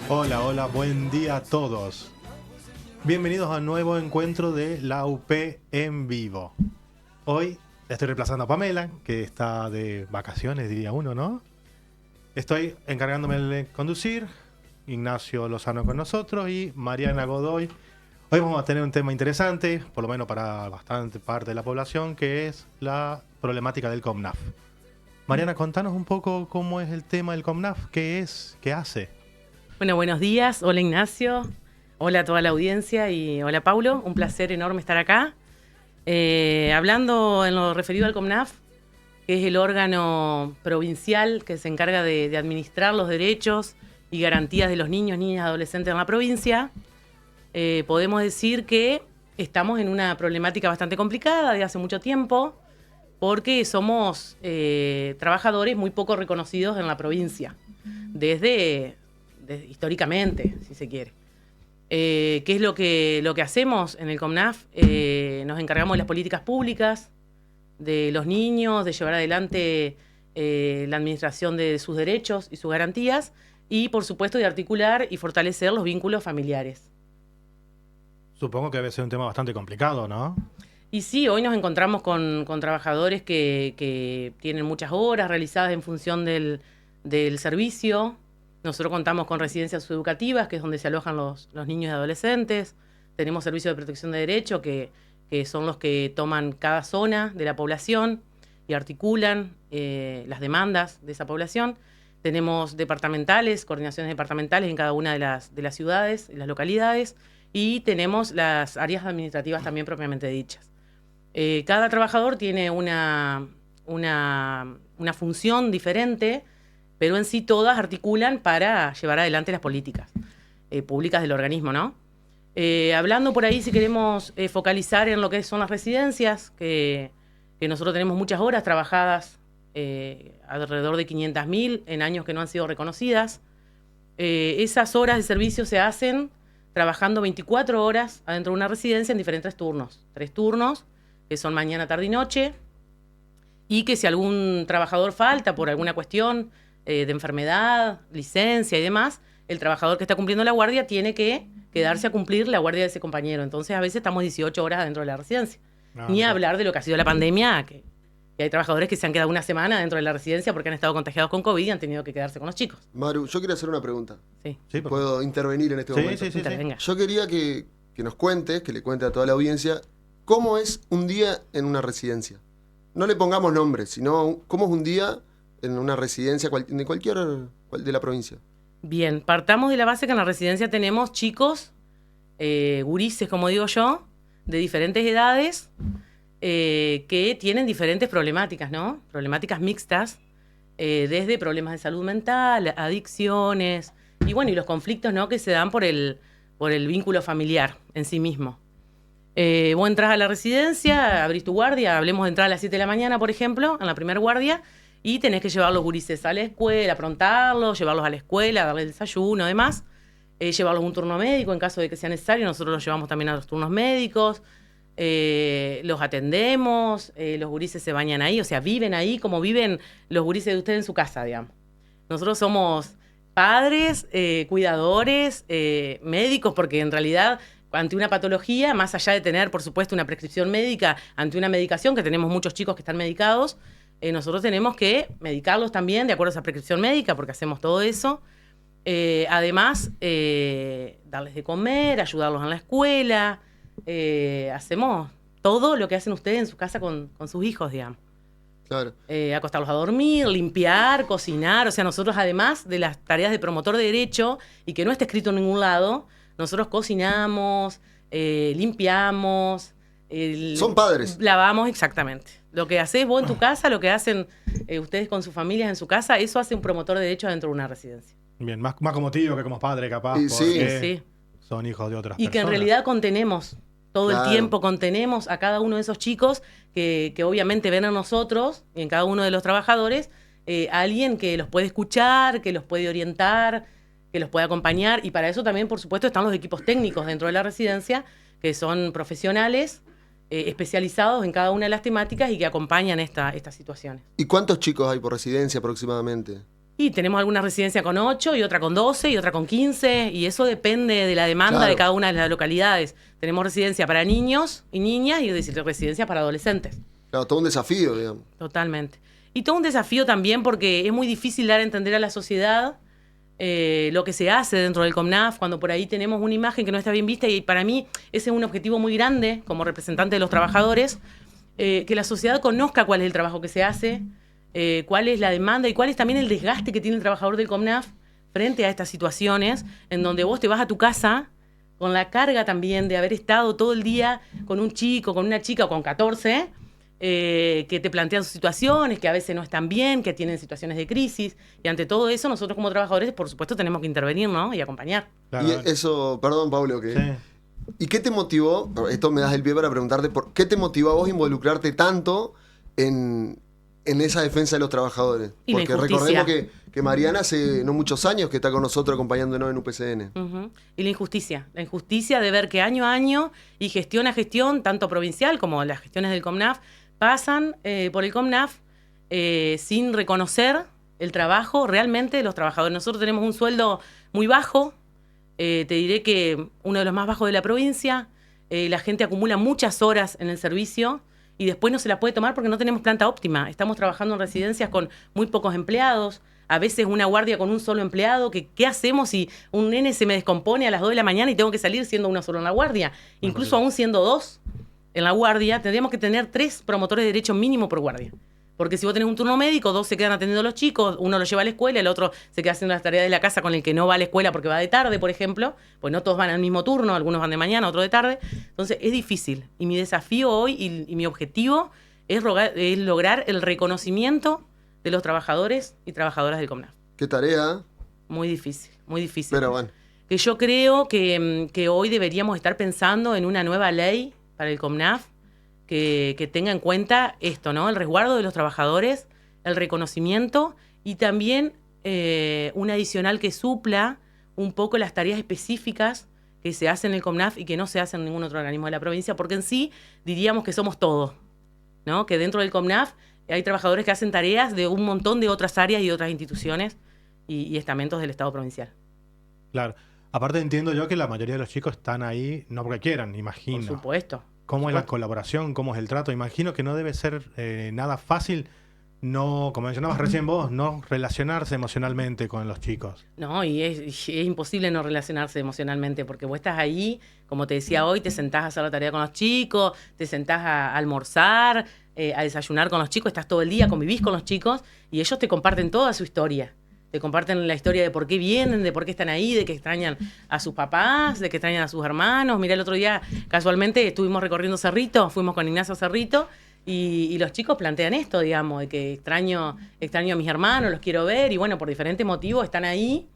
Hola, hola, buen día a todos. Bienvenidos a un nuevo encuentro de la UP en vivo. Hoy estoy reemplazando a Pamela, que está de vacaciones, diría uno, ¿no? Estoy encargándome de conducir, Ignacio Lozano con nosotros y Mariana Godoy. Hoy vamos a tener un tema interesante, por lo menos para bastante parte de la población, que es la problemática del COMNAF. Mariana, contanos un poco cómo es el tema del COMNAF, qué es, qué hace. Bueno, buenos días. Hola Ignacio, hola a toda la audiencia y hola Paulo. Un placer enorme estar acá. Hablando en lo referido al COMNAF, que es el órgano provincial que se encarga de administrar los derechos y garantías de los niños, niñas y adolescentes en la provincia, podemos decir que estamos en una problemática bastante complicada de hace mucho tiempo, porque somos trabajadores muy poco reconocidos en la provincia, desde históricamente, si se quiere. ¿Qué es lo que hacemos en el COMNAF? Nos encargamos de las políticas públicas, de los niños, de llevar adelante la administración de sus derechos y sus garantías, y por supuesto de articular y fortalecer los vínculos familiares. Supongo que debe ser un tema bastante complicado, ¿no? Y sí, hoy nos encontramos con trabajadores que tienen muchas horas realizadas en función del servicio. Nosotros contamos con residencias educativas, que es donde se alojan los niños y adolescentes. Tenemos servicios de protección de derecho, que son los que toman cada zona de la población y articulan las demandas de esa población. Tenemos departamentales, coordinaciones departamentales en cada una de las ciudades, en las localidades, y tenemos las áreas administrativas también propiamente dichas. Cada trabajador tiene una función diferente, pero en sí todas articulan para llevar adelante las políticas públicas del organismo, ¿no? Hablando por ahí, si queremos focalizar en lo que son las residencias, que nosotros tenemos muchas horas trabajadas, alrededor de 500.000 en años que no han sido reconocidas. Esas horas de servicio se hacen trabajando 24 horas adentro de una residencia en diferentes turnos. 3 turnos, que son mañana, tarde y noche, y que si algún trabajador falta por alguna cuestión de enfermedad, licencia y demás, el trabajador que está cumpliendo la guardia tiene que quedarse a cumplir la guardia de ese compañero. Entonces, a veces estamos 18 horas dentro de la residencia. Ni hablar de lo que ha sido la pandemia, que hay trabajadores que se han quedado una semana dentro de la residencia porque han estado contagiados con COVID y han tenido que quedarse con los chicos. Maru, yo quería hacer una pregunta. Sí. ¿Puedo intervenir en este momento? Sí. Yo quería que nos cuentes, que le cuente a toda la audiencia, cómo es un día en una residencia. No le pongamos nombres, sino cómo es un día en una residencia de cualquier de la provincia. Bien, partamos de la base que en la residencia tenemos chicos, gurises, como digo yo, de diferentes edades, que tienen diferentes problemáticas, ¿no? Problemáticas mixtas, desde problemas de salud mental, adicciones, y bueno, y los conflictos, ¿no?, que se dan por el vínculo familiar en sí mismo. Vos entras a la residencia, abrís tu guardia, hablemos de entrar a las 7 de la mañana, por ejemplo, en la primera guardia, y tenés que llevar los gurises a la escuela, aprontarlos, llevarlos a la escuela, darles el desayuno, además, llevarlos a un turno médico en caso de que sea necesario. Nosotros los llevamos también a los turnos médicos, los atendemos, los gurises se bañan ahí, o sea, viven ahí como viven los gurises de ustedes en su casa, digamos. Nosotros somos padres, cuidadores, médicos, porque en realidad ante una patología, más allá de tener, por supuesto, una prescripción médica, ante una medicación, que tenemos muchos chicos que están medicados, nosotros tenemos que medicarlos también de acuerdo a esa prescripción médica, porque hacemos todo eso. Además, darles de comer, ayudarlos en la escuela. Hacemos todo lo que hacen ustedes en su casa con sus hijos, digamos. Claro. Acostarlos a dormir, limpiar, cocinar. O sea, nosotros, además de las tareas de promotor de derecho, y que no está escrito en ningún lado, nosotros cocinamos, limpiamos. Son padres. Lavamos, exactamente. Lo que haces vos en tu casa, lo que hacen ustedes con sus familias en su casa, eso hace un promotor de derecho dentro de una residencia. Bien, más como tío que como padre, capaz. Sí. Son hijos de otras y personas. Y que en realidad contenemos, todo el tiempo contenemos a cada uno de esos chicos que obviamente ven a nosotros, y en cada uno de los trabajadores, a alguien que los puede escuchar, que los puede orientar, que los puede acompañar. Y para eso también, por supuesto, están los equipos técnicos dentro de la residencia, que son profesionales, especializados en cada una de las temáticas y que acompañan estas situaciones. ¿Y cuántos chicos hay por residencia aproximadamente? Y tenemos alguna residencia con 8 y otra con 12 y otra con 15 y eso depende de la demanda Claro. de cada una de las localidades. Tenemos residencia para niños y niñas y residencia para adolescentes. Claro, todo un desafío, digamos. Totalmente. Y todo un desafío también porque es muy difícil dar a entender a la sociedad lo que se hace dentro del COMNAF, cuando por ahí tenemos una imagen que no está bien vista, y para mí ese es un objetivo muy grande como representante de los trabajadores, que la sociedad conozca cuál es el trabajo que se hace, cuál es la demanda y cuál es también el desgaste que tiene el trabajador del COMNAF frente a estas situaciones en donde vos te vas a tu casa con la carga también de haber estado todo el día con un chico, con una chica o con 14, que te plantean sus situaciones, que a veces no están bien, que tienen situaciones de crisis. Y ante todo eso, nosotros como trabajadores, por supuesto, tenemos que intervenir, ¿no? Y acompañar. Claro. Y eso, perdón, Pablo, que... Sí. ¿Y qué te motivó? Esto me das el pie para preguntarte, ¿por qué te motivó a vos involucrarte tanto en esa defensa de los trabajadores? Y la Porque injusticia. recordemos que Mariana hace no muchos años que está con nosotros acompañándonos en UPCN. Uh-huh. Y la injusticia de ver que año a año y gestión a gestión, tanto provincial como las gestiones del COMNAF, pasan por el COMNAF sin reconocer el trabajo realmente de los trabajadores. Nosotros tenemos un sueldo muy bajo, te diré que uno de los más bajos de la provincia, la gente acumula muchas horas en el servicio y después no se la puede tomar porque no tenemos planta óptima. Estamos trabajando en residencias con muy pocos empleados, a veces una guardia con un solo empleado. ¿Qué hacemos si un nene se me descompone a las 2 de la mañana y tengo que salir siendo uno solo en la guardia? Incluso aún siendo 2 en la guardia, tendríamos que tener 3 promotores de derecho mínimo por guardia. Porque si vos tenés un turno médico, 2 se quedan atendiendo a los chicos, uno lo lleva a la escuela, el otro se queda haciendo las tareas de la casa con el que no va a la escuela porque va de tarde, por ejemplo. Pues no todos van al mismo turno, algunos van de mañana, otros de tarde. Entonces es difícil. Y mi desafío hoy y mi objetivo es lograr el reconocimiento de los trabajadores y trabajadoras del COMNAF. ¿Qué tarea? Muy difícil, muy difícil. Pero bueno. Que yo creo que hoy deberíamos estar pensando en una nueva ley para el COMNAF que tenga en cuenta esto, ¿no? El resguardo de los trabajadores, el reconocimiento y también un adicional que supla un poco las tareas específicas que se hacen en el COMNAF y que no se hacen en ningún otro organismo de la provincia, porque en sí diríamos que somos todos, ¿no? Que dentro del COMNAF hay trabajadores que hacen tareas de un montón de otras áreas y otras instituciones y estamentos del Estado provincial. Claro. Aparte entiendo yo que la mayoría de los chicos están ahí no porque quieran, imagino. Por supuesto. ¿Cómo es la colaboración? ¿Cómo es el trato? Imagino que no debe ser nada fácil, no, como mencionabas recién vos, no relacionarse emocionalmente con los chicos. No, y es imposible no relacionarse emocionalmente, porque vos estás ahí, como te decía hoy, te sentás a hacer la tarea con los chicos, te sentás a almorzar, a desayunar con los chicos, estás todo el día, convivís con los chicos, y ellos te comparten toda su historia. Te comparten la historia de por qué vienen, de por qué están ahí, de que extrañan a sus papás, de que extrañan a sus hermanos. Mirá, el otro día, casualmente, estuvimos recorriendo Cerrito, fuimos con Ignacio Cerrito, y los chicos plantean esto, digamos, de que extraño a mis hermanos, los quiero ver, y bueno, por diferentes motivos están ahí,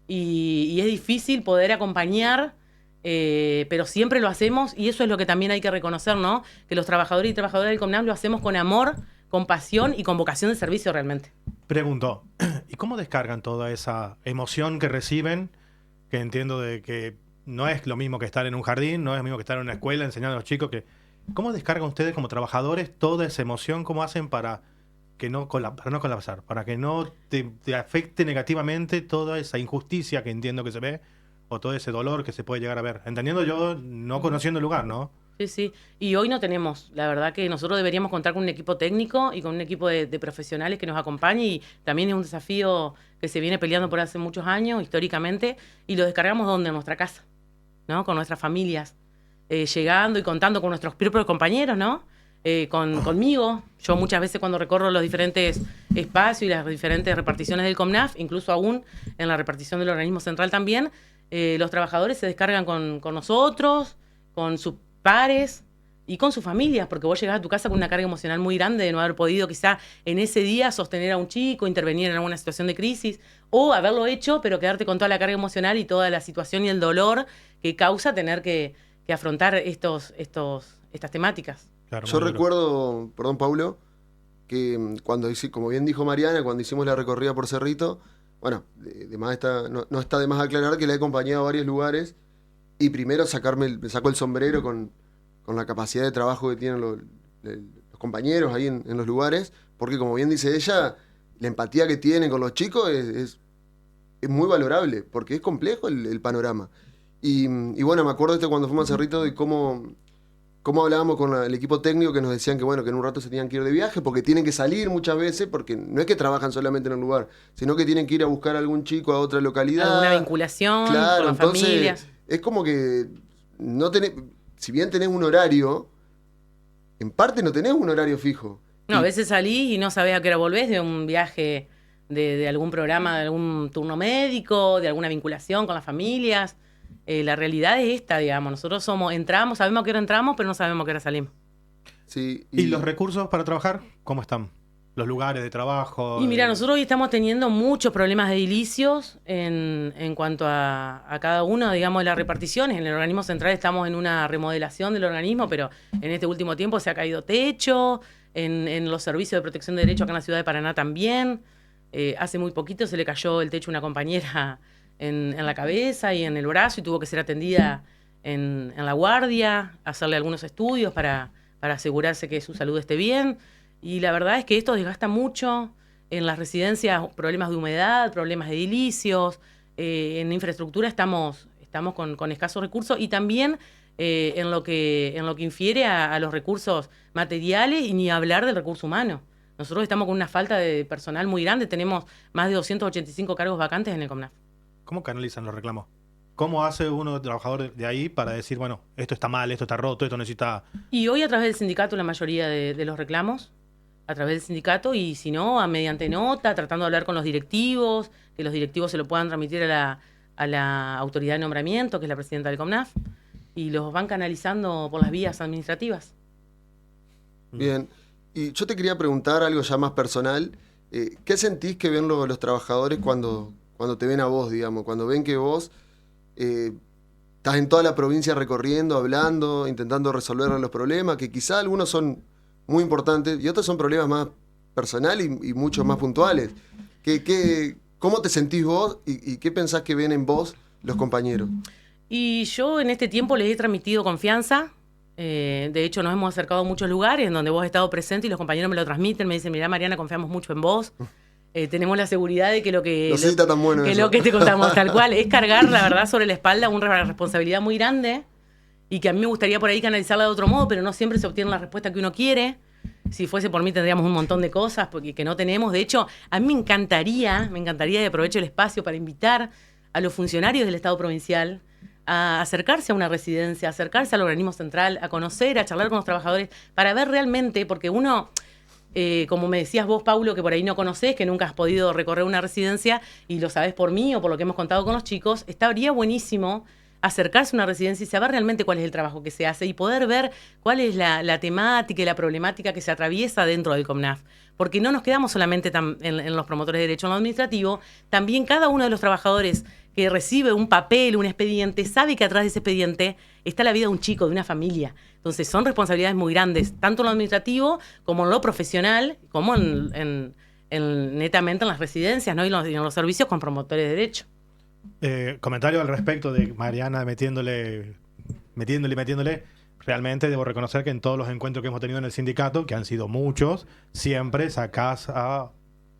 y es difícil poder acompañar, pero siempre lo hacemos, y eso es lo que también hay que reconocer, ¿no? Que los trabajadores y trabajadoras del COMNAF lo hacemos con amor, con pasión y con vocación de servicio realmente. Pregunto, ¿y cómo descargan toda esa emoción que reciben? Que entiendo de que no es lo mismo que estar en un jardín, no es lo mismo que estar en una escuela enseñando a los chicos. ¿Cómo descargan ustedes como trabajadores toda esa emoción? ¿Cómo hacen para no colapsar? Para que no te afecte negativamente toda esa injusticia que entiendo que se ve o todo ese dolor que se puede llegar a ver. Entendiendo yo, no conociendo el lugar, ¿no? Sí, sí. Y hoy no tenemos. La verdad que nosotros deberíamos contar con un equipo técnico y con un equipo de profesionales que nos acompañe, y también es un desafío que se viene peleando por hace muchos años, históricamente, y lo descargamos ¿dónde? En nuestra casa, ¿no? Con nuestras familias, llegando y contando con nuestros propios compañeros, ¿no? Conmigo. Yo muchas veces cuando recorro los diferentes espacios y las diferentes reparticiones del COMNAF, incluso aún en la repartición del organismo central también, los trabajadores se descargan con nosotros, con sus pares y con sus familias, porque vos llegás a tu casa con una carga emocional muy grande de no haber podido quizá en ese día sostener a un chico, intervenir en alguna situación de crisis, o haberlo hecho, pero quedarte con toda la carga emocional y toda la situación y el dolor que causa tener que afrontar estas temáticas. Claro, Yo recuerdo, perdón Paulo, que como bien dijo Mariana, cuando hicimos la recorrida por Cerrito, bueno, no está de más aclarar que la he acompañado a varios lugares, y primero me saco el sombrero con con la capacidad de trabajo que tienen los compañeros ahí en los lugares, porque como bien dice ella, la empatía que tienen con los chicos es muy valorable, porque es complejo el panorama. Y bueno, me acuerdo cuando fuimos a Cerrito de cómo hablábamos con el equipo técnico, que nos decían que bueno, que en un rato se tenían que ir de viaje, porque tienen que salir muchas veces, porque no es que trabajan solamente en un lugar, sino que tienen que ir a buscar a algún chico a otra localidad. Alguna vinculación claro, con las familias. Es como que no tenés, si bien tenés un horario, en parte no tenés un horario fijo. No, a veces salís y no sabés a qué hora volvés de un viaje de algún programa, de algún turno médico, de alguna vinculación con las familias. La realidad es esta, digamos. Nosotros entramos, sabemos a qué hora entramos, pero no sabemos a qué hora salimos. Sí, ¿Y los recursos para trabajar? ¿Cómo están? ¿Los lugares de trabajo? Y mira, nosotros hoy estamos teniendo muchos problemas de edilicios en cuanto a cada uno, digamos, de las reparticiones. En el organismo central estamos en una remodelación del organismo, pero en este último tiempo se ha caído techo, en los servicios de protección de derechos acá en la ciudad de Paraná también. Hace muy poquito se le cayó el techo a una compañera en la cabeza y en el brazo y tuvo que ser atendida en la guardia, hacerle algunos estudios para asegurarse que su salud esté bien. Y la verdad es que esto desgasta mucho. En las residencias, problemas de humedad, problemas de edilicios. En infraestructura estamos con escasos recursos y también en lo que infiere a los recursos materiales y ni hablar del recurso humano. Nosotros estamos con una falta de personal muy grande. Tenemos más de 285 cargos vacantes en el COMNAF. ¿Cómo canalizan los reclamos? ¿Cómo hace uno trabajador de ahí para decir, bueno, esto está mal, esto está roto, esto necesita...? Y hoy a través del sindicato la mayoría de los reclamos, a través del sindicato, y si no, mediante nota, tratando de hablar con los directivos, que los directivos se lo puedan transmitir a la autoridad de nombramiento, que es la presidenta del COMNAF, y los van canalizando por las vías administrativas. Bien, y yo te quería preguntar algo ya más personal. ¿Qué sentís que ven los trabajadores cuando te ven a vos, digamos? Cuando ven que vos estás en toda la provincia recorriendo, hablando, intentando resolver los problemas, que quizá algunos son muy importantes y otros son problemas más personales y mucho más puntuales. ¿Cómo te sentís vos y qué pensás que ven en vos los compañeros? Y yo en este tiempo les he transmitido confianza. De hecho, nos hemos acercado a muchos lugares en donde vos has estado presente y los compañeros me lo transmiten. Me dicen, mirá, Mariana, confiamos mucho en vos. Tenemos la seguridad de que lo que te contamos tal cual es cargar, la verdad, sobre la espalda una responsabilidad muy grande y que a mí me gustaría por ahí canalizarla de otro modo, pero no siempre se obtiene la respuesta que uno quiere. Si fuese por mí tendríamos un montón de cosas que no tenemos. De hecho, a mí me encantaría y aprovecho el espacio para invitar a los funcionarios del Estado provincial a acercarse a una residencia, a acercarse al organismo central, a conocer, a charlar con los trabajadores, para ver realmente, porque uno... como me decías vos, Paulo, que por ahí no conocés, que nunca has podido recorrer una residencia y lo sabés por mí o por lo que hemos contado con los chicos, estaría buenísimo acercarse a una residencia y saber realmente cuál es el trabajo que se hace y poder ver cuál es la temática y la problemática que se atraviesa dentro del COMNAF. Porque no nos quedamos solamente en los promotores de derecho en lo administrativo, también cada uno de los trabajadores que recibe un papel, un expediente, sabe que atrás de ese expediente está la vida de un chico, de una familia. Entonces son responsabilidades muy grandes, tanto en lo administrativo como en lo profesional, como netamente en las residencias, ¿no? y en los servicios con promotores de derecho. Comentario al respecto de Mariana metiéndole. Realmente debo reconocer que en todos los encuentros que hemos tenido en el sindicato, que han sido muchos, siempre sacás a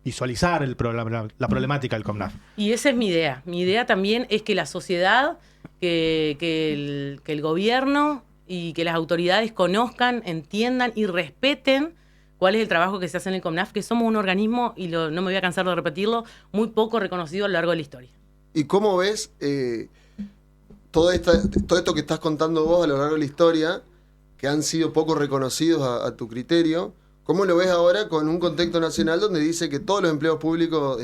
visualizar la problemática del COMNAF. Y esa es mi idea. Mi idea también es que la sociedad, que el gobierno y que las autoridades conozcan, entiendan y respeten cuál es el trabajo que se hace en el COMNAF, que somos un organismo, y no me voy a cansar de repetirlo, muy poco reconocido a lo largo de la historia. ¿Y cómo ves todo esto que estás contando vos a lo largo de la historia, que han sido poco reconocidos a tu criterio? ¿Cómo lo ves ahora con un contexto nacional donde dice que todos los empleos públicos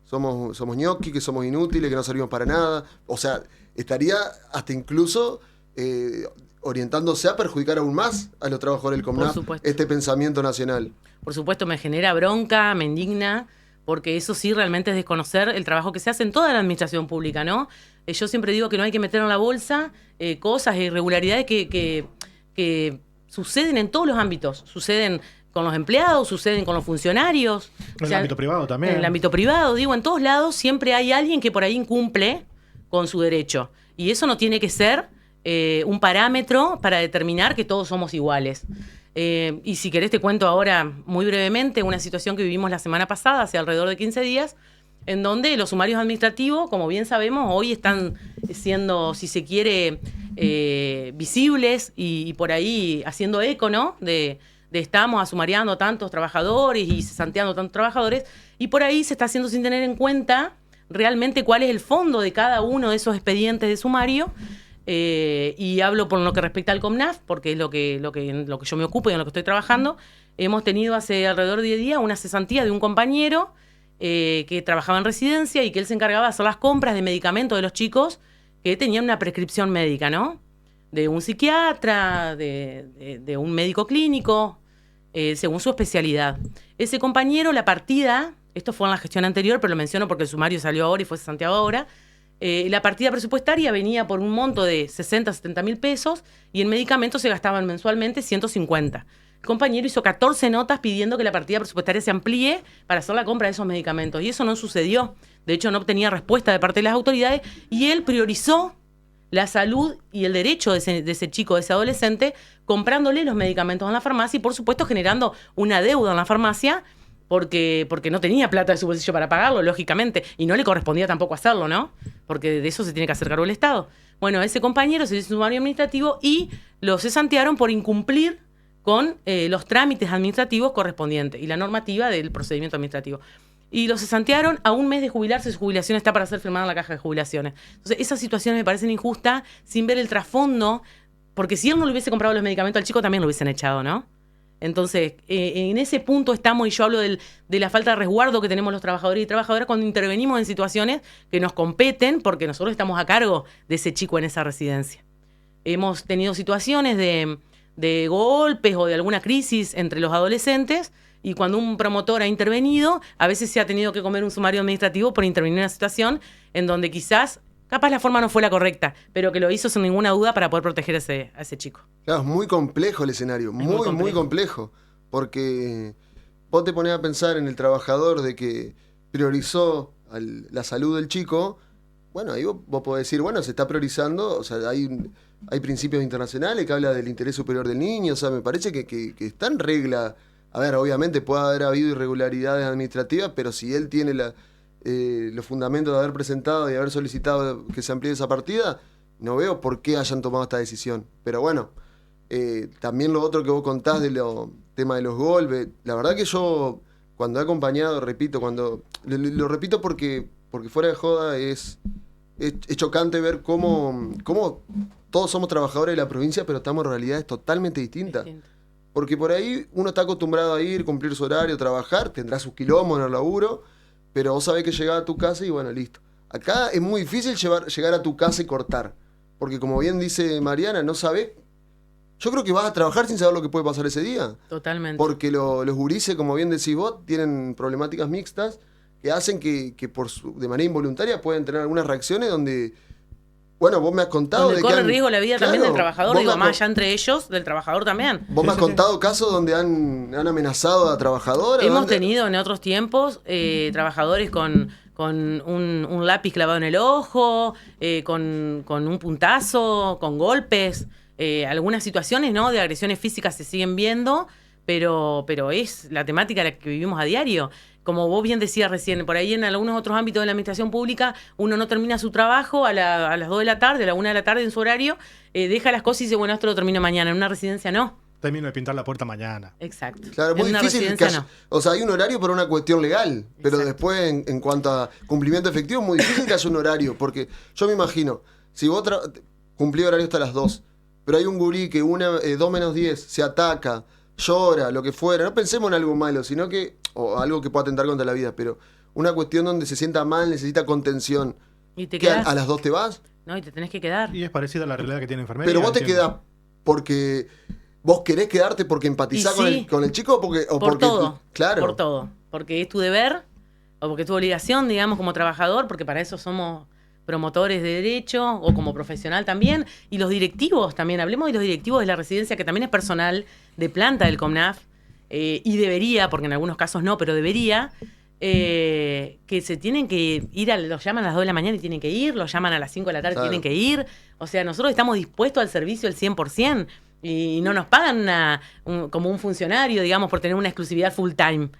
somos ñoqui, que somos inútiles, que no servimos para nada? O sea, estaría hasta incluso orientándose a perjudicar aún más a los trabajadores del COMNAF este pensamiento nacional. Por supuesto, me genera bronca, me indigna, porque eso sí realmente es desconocer el trabajo que se hace en toda la administración pública, ¿no? Yo siempre digo que no hay que meter en la bolsa cosas e irregularidades que suceden en todos los ámbitos. Suceden con los empleados, suceden con los funcionarios. En el ámbito privado también. En el ámbito privado, digo, en todos lados siempre hay alguien que por ahí incumple con su derecho. Y eso no tiene que ser un parámetro para determinar que todos somos iguales. Y si querés te cuento ahora muy brevemente una situación que vivimos la semana pasada, hace alrededor de 15 días, en donde los sumarios administrativos, como bien sabemos, hoy están siendo, si se quiere, visibles y por ahí haciendo eco, ¿no? De estamos asumariando tantos trabajadores y cesanteando tantos trabajadores, y por ahí se está haciendo sin tener en cuenta realmente cuál es el fondo de cada uno de esos expedientes de sumario. Y hablo por lo que respecta al COMNAF, porque es lo que yo me ocupo y en lo que estoy trabajando. Hemos tenido hace alrededor de 10 días una cesantía de un compañero que trabajaba en residencia y que él se encargaba de hacer las compras de medicamentos de los chicos que tenían una prescripción médica, ¿no? De un psiquiatra, de un médico clínico, según su especialidad. Ese compañero, la partida, esto fue en la gestión anterior, pero lo menciono porque el sumario salió ahora y fue cesanteado ahora. La partida presupuestaria venía por un monto de 60, 70 mil pesos y en medicamentos se gastaban mensualmente 150. El compañero hizo 14 notas pidiendo que la partida presupuestaria se amplíe para hacer la compra de esos medicamentos y eso no sucedió. De hecho, no obtenía respuesta de parte de las autoridades y él priorizó la salud y el derecho de ese chico, de ese adolescente, comprándole los medicamentos en la farmacia y, por supuesto, generando una deuda en la farmacia porque no tenía plata de su bolsillo para pagarlo, lógicamente, y no le correspondía tampoco hacerlo, ¿no? Porque de eso se tiene que hacer cargo el Estado. Bueno, ese compañero se hizo sumario administrativo y lo cesantearon por incumplir con los trámites administrativos correspondientes y la normativa del procedimiento administrativo. Y lo cesantearon a un mes de jubilarse, su jubilación está para ser firmada en la caja de jubilaciones. Entonces, esas situaciones me parecen injustas sin ver el trasfondo, porque si él no le hubiese comprado los medicamentos al chico, también lo hubiesen echado, ¿no? Entonces, en ese punto estamos, y yo hablo de la falta de resguardo que tenemos los trabajadores y trabajadoras cuando intervenimos en situaciones que nos competen, porque nosotros estamos a cargo de ese chico en esa residencia. Hemos tenido situaciones de golpes o de alguna crisis entre los adolescentes, y cuando un promotor ha intervenido, a veces se ha tenido que comer un sumario administrativo por intervenir en una situación en donde quizás, capaz la forma no fue la correcta, pero que lo hizo sin ninguna duda para poder proteger a ese chico. Claro, es muy complejo el escenario, muy complejo, porque vos te ponés a pensar en el trabajador de que priorizó la salud del chico. Bueno, ahí vos podés decir, bueno, se está priorizando, o sea, hay principios internacionales que hablan del interés superior del niño, o sea, me parece que está en regla. A ver, obviamente puede haber habido irregularidades administrativas, pero si él tiene los fundamentos de haber presentado y haber solicitado que se amplíe esa partida, no veo por qué hayan tomado esta decisión. Pero bueno, también lo otro que vos contás del tema de los golpes, la verdad que yo cuando he acompañado, repito, lo repito porque fuera de joda es chocante ver cómo todos somos trabajadores de la provincia, pero estamos en realidades totalmente distintas. Porque por ahí uno está acostumbrado a ir, cumplir su horario, trabajar, tendrá sus quilombos en el laburo, pero vos sabés que llegás a tu casa y bueno, listo. Acá es muy difícil llegar a tu casa y cortar, porque como bien dice Mariana, no sabés. Yo creo que vas a trabajar sin saber lo que puede pasar ese día. Totalmente. Porque los gurises, como bien decís vos, tienen problemáticas mixtas que hacen que de manera involuntaria pueden tener algunas reacciones donde... Bueno, vos me has contado donde de corre que riesgo la vida también del trabajador, más allá entre ellos, del trabajador también. Vos me has contado casos donde han amenazado a trabajadores. Hemos tenido en otros tiempos trabajadores con un lápiz clavado en el ojo, con un puntazo, con golpes. Algunas situaciones, ¿no?, de agresiones físicas se siguen viendo, pero es la temática en la que vivimos a diario. Como vos bien decías recién, por ahí en algunos otros ámbitos de la administración pública, uno no termina su trabajo a las 2 de la tarde, a la 1 de la tarde en su horario, deja las cosas y dice, bueno, esto lo termino mañana. En una residencia no. Termino de pintar la puerta mañana. Exacto. Claro, es muy difícil que haya, no. O sea, hay un horario por una cuestión legal, pero después en cuanto a cumplimiento efectivo es muy difícil que haya un horario, porque yo me imagino, si vos cumplís horario hasta las 2, pero hay un gurí que 2 menos 10 se ataca, llora, lo que fuera, no pensemos en algo malo, sino que, o algo que pueda atentar contra la vida, pero una cuestión donde se sienta mal, necesita contención. ¿Y te ¿Qué, quedás? a las 2 te vas? No, y te tenés que quedar. Y es parecida a la realidad que tiene enfermería. Pero vos te quedás porque vos querés quedarte porque empatizás con el chico o porque... Por todo. Claro. Por todo. Porque es tu deber o porque es tu obligación, digamos, como trabajador, porque para eso somos promotores de derecho o como profesional también. Y los directivos también. Hablemos de los directivos de la residencia, que también es personal de planta del COMNAF. Y debería, porque en algunos casos no, pero debería que se tienen que ir, los llaman a las 2 de la mañana y tienen que ir, los llaman a las 5 de la tarde y Claro. tienen que ir. O sea, nosotros estamos dispuestos al servicio al 100% y no nos pagan como un funcionario, digamos, por tener una exclusividad full time.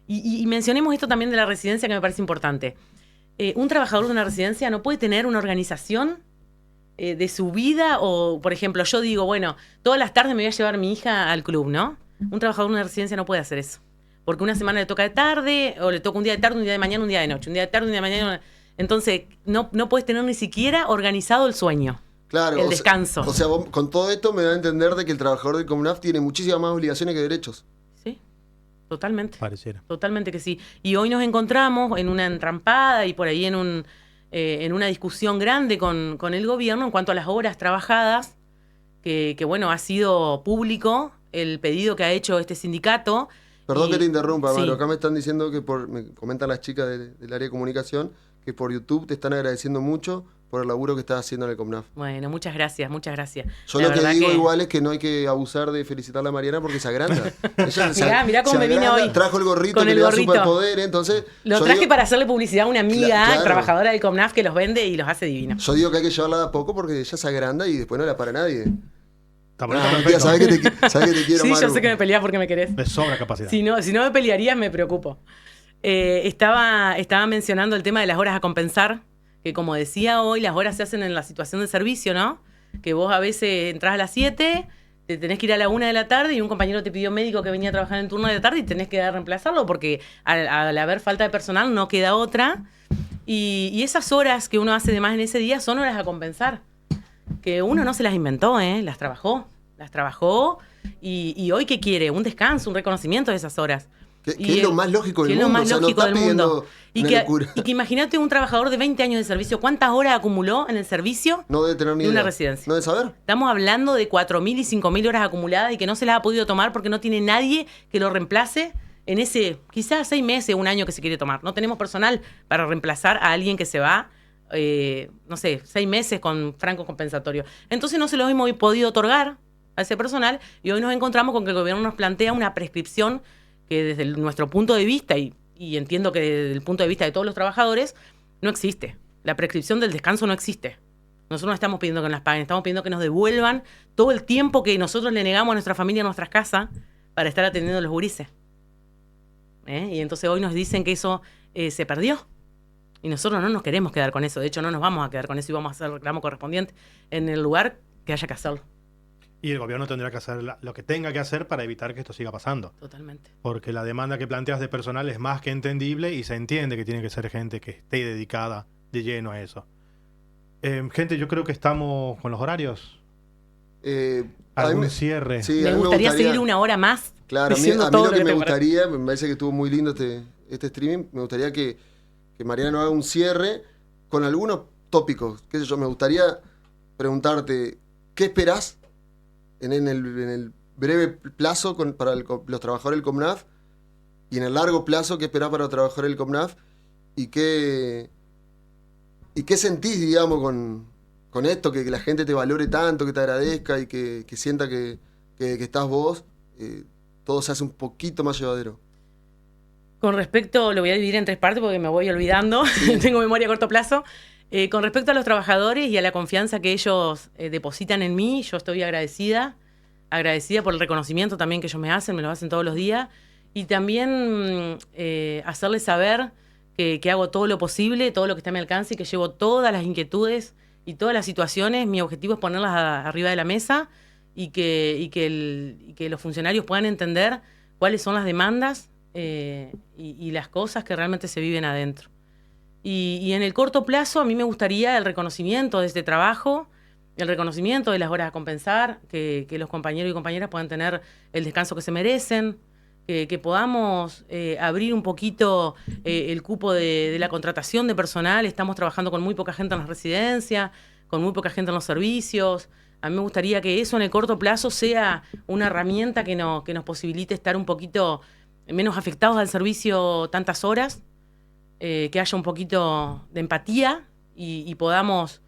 Y mencionemos esto también de la residencia que me parece importante. Un trabajador de una residencia no puede tener una organización de su vida o, por ejemplo, yo digo, bueno, todas las tardes me voy a llevar a mi hija al club, ¿no? Un trabajador de una residencia no puede hacer eso. Porque una semana le toca de tarde, o le toca un día de tarde, un día de mañana, un día de noche, un día de tarde, un día de mañana. Entonces, no puedes tener ni siquiera organizado el sueño, Claro, el descanso. O sea, vos, con todo esto me da a entender de que el trabajador del Comnaf tiene muchísimas más obligaciones que derechos. Sí, totalmente. Pareciera. Totalmente que sí. Y hoy nos encontramos en una entrampada y por ahí en una discusión grande con el gobierno en cuanto a las horas trabajadas, que bueno, ha sido público el pedido que ha hecho este sindicato. Perdón Y- que te interrumpa, sí. Mario. Acá me están diciendo que me comentan las chicas del área de comunicación que por YouTube te están agradeciendo mucho por el laburo que estás haciendo en el Comnaf. Bueno, muchas gracias, muchas gracias. Yo La lo que verdad digo igual es que no hay que abusar de felicitar a la Mariana porque se agranda. Ella Mirá cómo se me vine agranda, hoy. Trajo el gorrito Con que el le da gorrito. superpoder, entonces... Lo yo traje digo- para hacerle publicidad a una amiga, Claro. trabajadora del Comnaf, que los vende y los hace divinos. Yo digo que hay que llevarla de a poco porque ella se agranda y después no la para nadie. Está No, bonito, mentira, perfecto. sabés que te quiero, Sí, Maru. yo sé que me peleás porque me querés. Me sobra capacidad. Si no me pelearías, me preocupo. Estaba mencionando el tema de las horas a compensar, que como decía hoy, las horas se hacen en la situación de servicio, ¿no? Que vos a veces entrás a las 7, te tenés que ir a la 1 de la tarde y un compañero te pidió médico que venía a trabajar en el turno de la tarde y tenés que reemplazarlo porque al haber falta de personal no queda otra. Y esas horas que uno hace de más en ese día son horas a compensar. Que uno no se las inventó, las trabajó. Y hoy, ¿qué quiere? Un descanso, un reconocimiento de esas horas. Que Y es lo más lógico que del es lo mundo. más O sea, no lógico está del mundo. pidiendo Y una que, locura. y que imagínate un trabajador de 20 años de servicio, ¿cuántas horas acumuló en el servicio No debe tener ni de una idea. residencia? No debe saber. Estamos hablando de 4.000 y 5.000 horas acumuladas y que no se las ha podido tomar porque no tiene nadie que lo reemplace en ese, quizás 6 meses, un año que se quiere tomar. No tenemos personal para reemplazar a alguien que se va, 6 meses con franco compensatorio. Entonces no se lo hemos podido otorgar a ese personal y hoy nos encontramos con que el gobierno nos plantea una prescripción que desde nuestro punto de vista, y entiendo que desde el punto de vista de todos los trabajadores, no existe. La prescripción del descanso no existe. Nosotros no estamos pidiendo que nos las paguen, estamos pidiendo que nos devuelvan todo el tiempo que nosotros le negamos a nuestra familia, a nuestras casas, para estar atendiendo a los gurises. Y entonces hoy nos dicen que eso se perdió. Y nosotros no nos queremos quedar con eso. De hecho, no nos vamos a quedar con eso y vamos a hacer el reclamo correspondiente en el lugar que haya que hacerlo. Y el gobierno tendrá que hacer lo que tenga que hacer para evitar que esto siga pasando. Totalmente. Porque la demanda que planteas de personal es más que entendible y se entiende que tiene que ser gente que esté dedicada de lleno a eso. Gente, yo creo que estamos con los horarios. A mí ¿Algún me- cierre? sí, a Me mí gustaría seguir una hora más. Claro, a mí diciendo lo todo que me tengo para- gustaría, me parece que estuvo muy lindo este streaming, me gustaría que Mariano haga un cierre con algunos tópicos. Qué sé yo, me gustaría preguntarte, ¿qué esperás en el breve plazo para los trabajadores del Comnaf? Y en el largo plazo, ¿qué esperás para los trabajadores del Comnaf? ¿Y qué sentís, digamos, con esto? Que la gente te valore tanto, que te agradezca y que sienta que estás vos. Todo se hace un poquito más llevadero. Con respecto, lo voy a dividir en 3 partes porque me voy olvidando, tengo memoria a corto plazo. Con respecto a los trabajadores y a la confianza que ellos depositan en mí, yo estoy agradecida por el reconocimiento también que ellos me lo hacen todos los días. Y también hacerles saber que hago todo lo posible, todo lo que está a mi alcance y que llevo todas las inquietudes y todas las situaciones. Mi objetivo es ponerlas arriba de la mesa y que los funcionarios puedan entender cuáles son las demandas y las cosas que realmente se viven adentro. Y en el corto plazo a mí me gustaría el reconocimiento de este trabajo, el reconocimiento de las horas a compensar, que los compañeros y compañeras puedan tener el descanso que se merecen, que podamos abrir un poquito el cupo de la contratación de personal. Estamos trabajando con muy poca gente en las residencias, con muy poca gente en los servicios. A mí me gustaría que eso en el corto plazo sea una herramienta que nos posibilite estar un poquito menos afectados al servicio tantas horas, que haya un poquito de empatía y podamos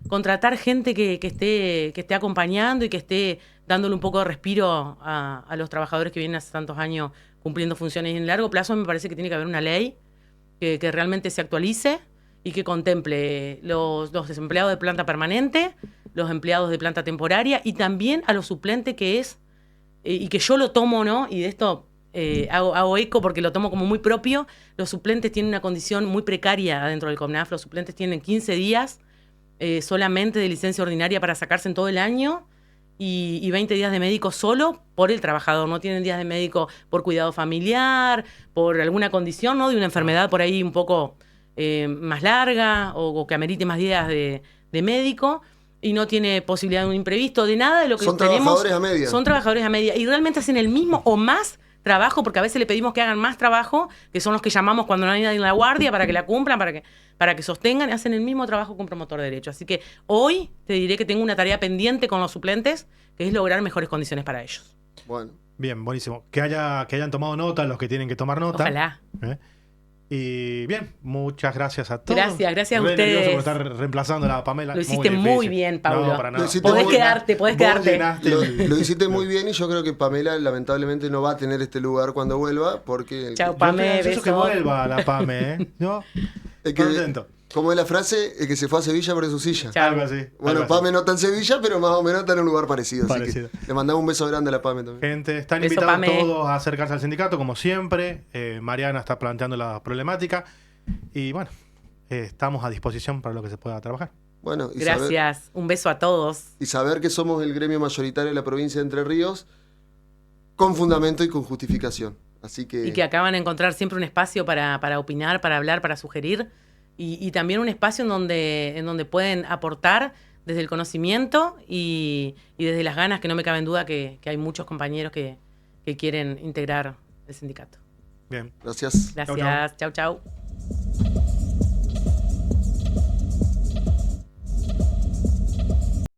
contratar gente que esté acompañando y que esté dándole un poco de respiro a los trabajadores que vienen hace tantos años cumpliendo funciones. Y en el largo plazo me parece que tiene que haber una ley que realmente se actualice y que contemple los desempleados de planta permanente, los empleados de planta temporaria y también a los suplentes, que es, y que yo lo tomo, ¿no? Y de esto hago eco porque lo tomo como muy propio. Los suplentes tienen una condición muy precaria adentro del CONAF. Los suplentes tienen 15 días solamente de licencia ordinaria para sacarse en todo el año y 20 días de médico solo por el trabajador. No tienen días de médico por cuidado familiar, por alguna condición, ¿no? De una enfermedad por ahí un poco más larga o que amerite más días de médico. Y no tiene posibilidad de un imprevisto, de nada de lo que Son tenemos. trabajadores a media. Son trabajadores a media. Y realmente hacen el mismo o más trabajo, porque a veces le pedimos que hagan más trabajo, que son los que llamamos cuando no hay nadie en la guardia, para que la cumplan, para que sostengan, y hacen el mismo trabajo que un promotor de derecho. Así que hoy te diré que tengo una tarea pendiente con los suplentes, que es lograr mejores condiciones para ellos. Bueno. Bien, buenísimo. Que hayan tomado nota los que tienen que tomar nota. Ojalá. Y bien, muchas gracias a todos. Gracias a Re nervioso ustedes. por estar reemplazando a la Pamela. Lo hiciste muy difícil. bien, Paulo. No, para nada. Lo hiciste Podés muy- quedarte. Vos llenaste Lo hiciste muy bien y yo creo que Pamela lamentablemente no va a tener este lugar cuando vuelva porque Chau, Yo Pame, estoy ansioso que besos. vuelva la Pame, ¿eh? ¿No? el que, Contento. como es la frase, el que se fue a Sevilla perdió su silla. Chau. Algo así. Bueno, algo así. Pame no está en Sevilla, pero más o menos está en un lugar parecido. Parecido. Así que le mandamos un beso grande a la Pame también. Gente, están Beso, invitados Pame. todos a acercarse al sindicato, como siempre. Mariana está planteando la problemática. Y bueno, estamos a disposición para lo que se pueda trabajar. Bueno, Gracias. Un beso a todos. Y saber que somos el gremio mayoritario de la provincia de Entre Ríos con fundamento y con justificación. Así que... Y que acaban de encontrar siempre un espacio para opinar, para hablar, para sugerir. Y también un espacio en donde pueden aportar desde el conocimiento y desde las ganas, que no me cabe en duda que hay muchos compañeros que quieren integrar el sindicato. Bien. Gracias. Gracias. Chau, chau.